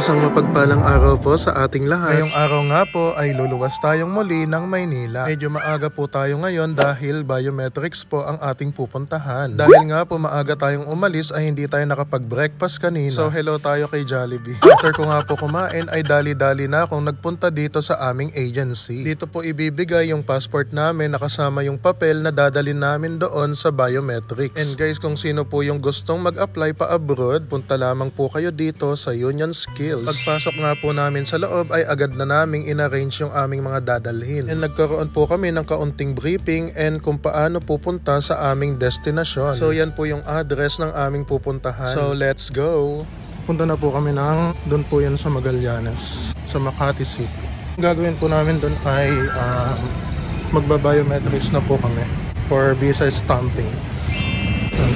Isang mapagpalang araw po sa ating lahat. Ngayong araw nga po ay luluwas tayong muli ng Maynila. Medyo maaga po tayo ngayon dahil biometrics po ang ating pupuntahan. Dahil nga po maaga tayong umalis ay hindi tayo nakapag-breakfast kanina. So hello tayo kay Jollibee. After ko nga po kumain ay dali-dali na akong nagpunta dito sa aming agency. Dito po ibibigay yung passport namin na kasama yung papel na dadalhin namin doon sa biometrics. And guys, kung sino po yung gustong mag-apply pa abroad, punta lamang po kayo dito sa Union Skills. Pagpasok nga po namin sa loob ay agad na naming in-arrange yung aming mga dadalhin. And nagkaroon po kami ng kaunting briefing and kung paano pupunta sa aming destinasyon. So yan po yung address ng aming pupuntahan. So let's go! Punta na po kami doon po yan sa Magallanes, sa Makati City. Ang gagawin po namin doon ay magba-biometrics na po kami for visa stamping.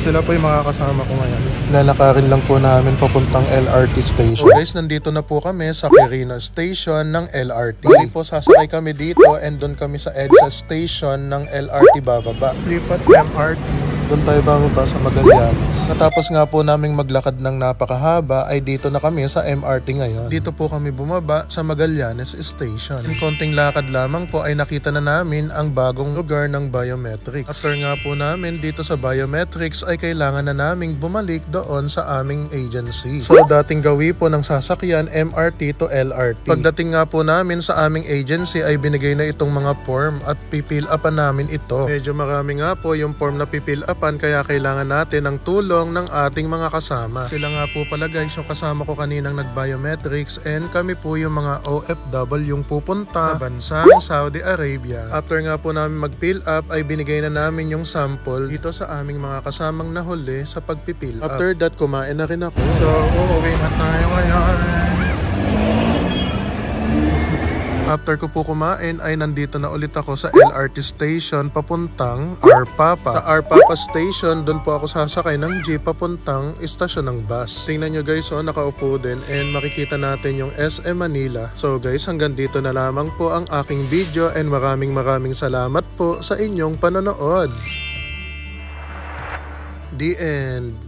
Sila po yung mga kasama ko ngayon. Lalakarin lang po namin papuntang LRT station. So guys, nandito na po kami sa Quirino Station ng LRT. Bali po sasakay kami dito and doon kami sa EDSA Station ng LRT bababa. Lipat MRT. Doon tayo bababa sa Magallanes. Natapos nga po naming maglakad ng napakahaba ay dito na kami sa MRT ngayon. Dito po kami bumaba sa Magallanes Station. In konting lakad lamang po ay nakita na namin ang bagong lugar ng biometrics. After nga po namin dito sa biometrics ay kailangan na naming bumalik doon sa aming agency. So dating gawi po ng sasakyan MRT to LRT. Pagdating nga po namin sa aming agency ay binigay na itong mga form at pipil upan namin ito. Medyo marami nga po yung form na pipil up kaya kailangan natin ng tulong ng ating mga kasama. Sila nga po pala guys yung kasama ko kaninang nag-biometrics and kami po yung mga OFW yung pupunta sa bansang Saudi Arabia. After nga po namin mag-fill up ay binigay na namin yung sample dito sa aming mga kasamang nahuli sa pag-fill up. After that kumain na rin ako. So uuwi na tayo ngayon. After ko po kumain ay nandito na ulit ako sa LRT station papuntang Arpapa. Sa Arpapa station, doon po ako sasakay ng jeep papuntang istasyon ng bus. Tingnan nyo guys, nakaupo din and makikita natin yung SM Manila. So guys, hanggang dito na lamang po ang aking video and maraming salamat po sa inyong panonood. The end.